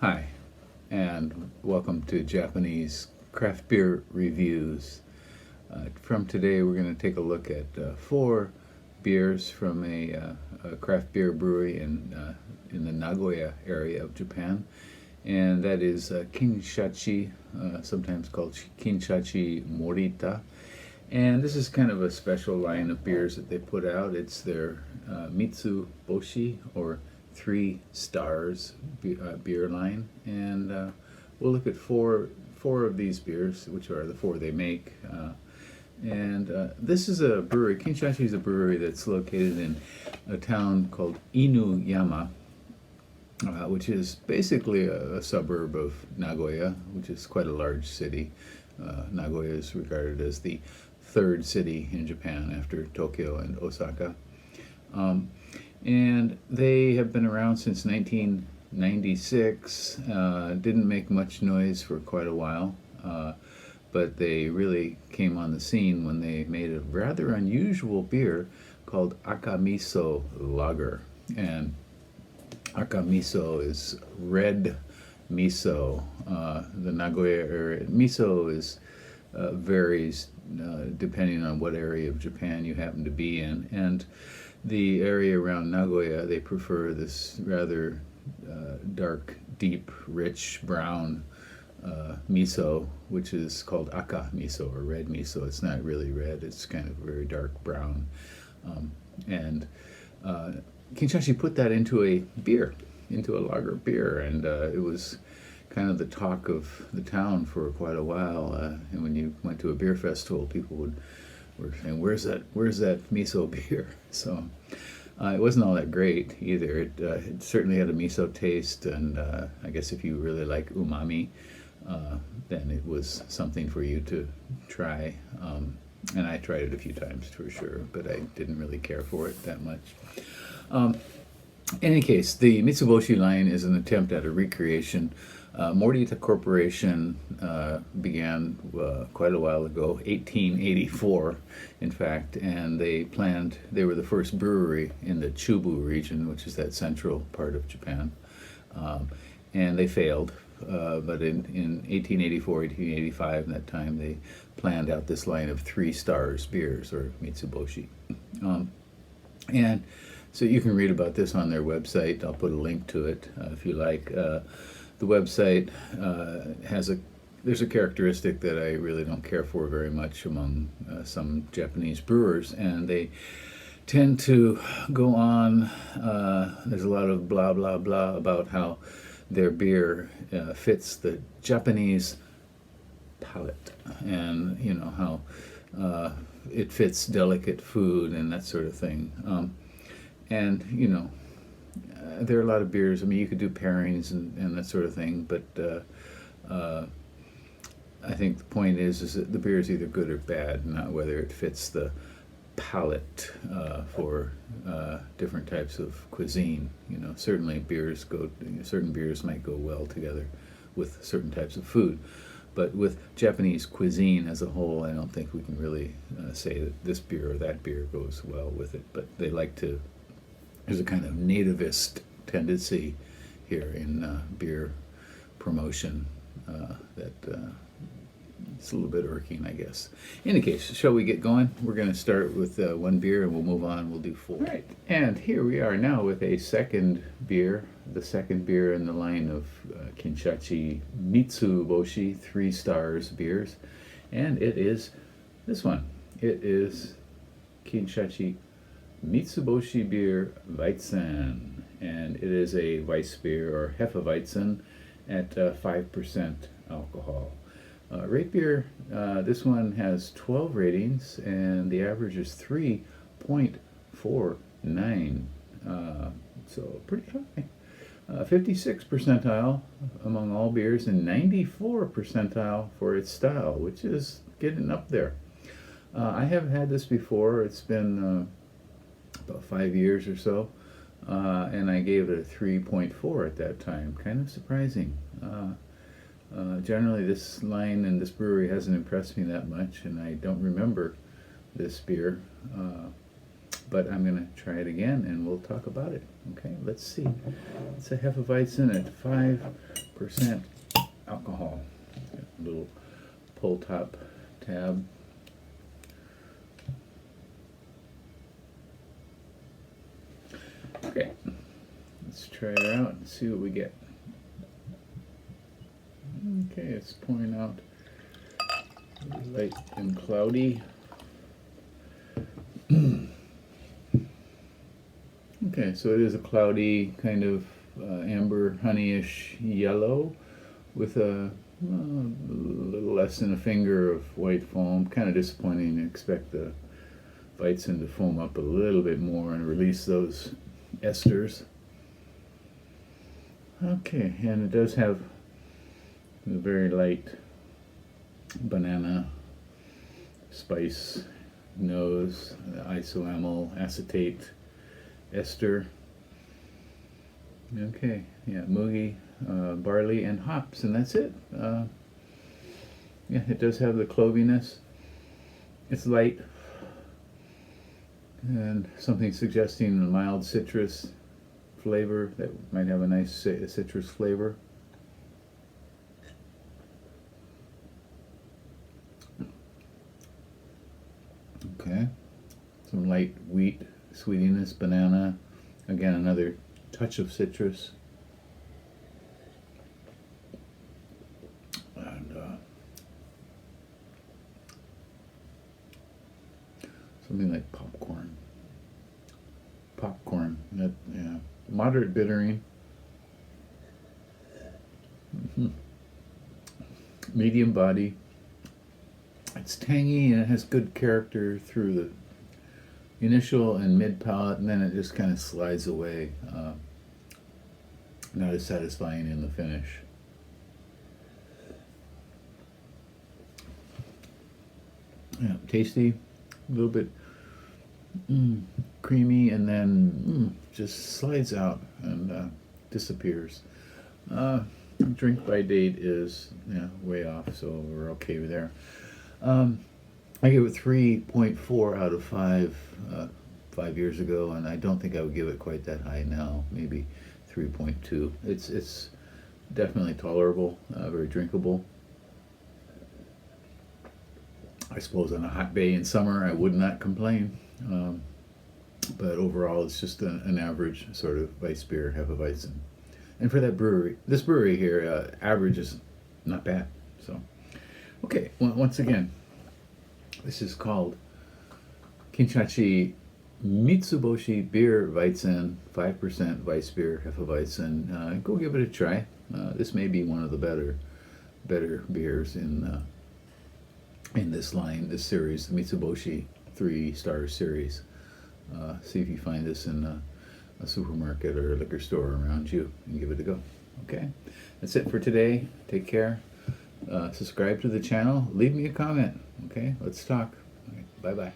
Hi, and welcome to Japanese craft beer reviews. From today, we're going to take a look at four beers from a craft beer brewery in the Nagoya area of Japan, and that is Kinshachi, sometimes called Kinshachi Morita. And this is kind of a special line of beers that they put out. It's their Mitsuboshi, or 3 stars beer line, and we'll look at four of these beers, which are the four they make. And this is a brewery. Kinshachi is a brewery that's located in a town called Inuyama, which is basically a suburb of Nagoya, which is quite a large city. Nagoya is regarded as the third city in Japan after Tokyo and Osaka. And they have been around since 1996. Didn't make much noise for quite a while, but they really came on the scene when they made a rather unusual beer called Akamiso Lager. And Akamiso is red miso. The Nagoya area, miso is varies depending on what area of Japan you happen to be in. And the area around Nagoya, they prefer this rather dark, deep, rich brown miso, which is called aka miso, or red miso. It's not really red, it's kind of very dark brown. And Kinshachi put that into a beer, into a lager beer, and it was kind of the talk of the town for quite a while. And when you went to a beer festival, people were saying, "Where's that miso beer?" So it wasn't all that great either. It certainly had a miso taste, and I guess if you really like umami, then it was something for you to try. And I tried it a few times for sure, but I didn't really care for it that much. In any case, the Mitsuboshi line is an attempt at a recreation. Morita Corporation began quite a while ago, 1884, in fact, and they were the first brewery in the Chubu region, which is that central part of Japan, and they failed. But in 1884, 1885, in that time, they planned out this line of 3 stars beers, or Mitsuboshi. And so you can read about this on their website. I'll put a link to it if you like. The website there's a characteristic that I really don't care for very much among some Japanese brewers, and they tend to go on, there's a lot of blah blah blah about how their beer fits the Japanese palate, and how it fits delicate food and that sort of thing. And there are a lot of beers. I mean, you could do pairings and that sort of thing, but I think the point is that the beer is either good or bad, not whether it fits the palate for different types of cuisine. Certainly certain beers might go well together with certain types of food, but with Japanese cuisine as a whole, I don't think we can really say that this beer or that beer goes well with it. But they like to. There's a kind of nativist tendency here in beer promotion that it's a little bit irking, I guess. In any case, shall we get going? We're going to start with one beer, and we'll move on. We'll do 4. Right, and here we are now with a second beer, the second beer in the line of Kinshachi Mitsuboshi 3 stars beers, and it is this one. It is Kinshachi Mitsuboshi beer Weizen, and it is a Weiss beer, or Hefeweizen, at 5% alcohol. RateBeer, this one has 12 ratings, and the average is 3.49, so pretty high. 56 percentile among all beers, and 94 percentile for its style, which is getting up there. I have had this before. It's been about 5 years or so, and I gave it a 3.4 at that time. Kind of surprising. Generally, this line and this brewery hasn't impressed me that much, and I don't remember this beer. but I'm going to try it again and we'll talk about it. Okay, let's see. It's a Hefeweizen at 5% alcohol. A little pull top tab. Okay, let's try it out and see what we get. Okay, it's pouring out light and cloudy. Okay, so it is a cloudy kind of amber honeyish yellow with a little less than a finger of white foam. Kind of disappointing. I expect the Weizen to foam up a little bit more and release those esters. Okay, and it does have a very light banana spice nose, isoamyl acetate ester. Okay, yeah, mugi, barley, and hops, and that's it. Yeah, it does have the cloviness. It's light, and something suggesting a mild citrus flavor that might have a nice citrus flavor. Okay, some light wheat sweetiness, banana, again another touch of citrus, and something like popcorn. That, yeah, moderate bittering, medium body. It's tangy and it has good character through the initial and mid palate, and then it just kind of slides away. Not as satisfying in the finish. Yeah, tasty, a little bit creamy, and then just slides out and disappears. Drink by date is way off, so we're okay there. I give it 3.4 out of 5 5 years ago, and I don't think I would give it quite that high now. Maybe 3.2. It's definitely tolerable, very drinkable. I suppose on a hot day in summer I would not complain, but overall it's just an average sort of Weißbier, Hefeweizen. And for that brewery, this brewery here, average is not bad. So, okay, once again, this is called Kinshachi Mitsuboshi Beer Weizen, 5% Weißbier Hefeweizen. Go give it a try. This may be one of the better beers in this line, this series, the Mitsuboshi 3-star series. See if you find this in a supermarket or a liquor store around you and give it a go. Okay, that's it for today. Take care. Subscribe to the channel. Leave me a comment. Okay, let's talk. Okay, bye-bye.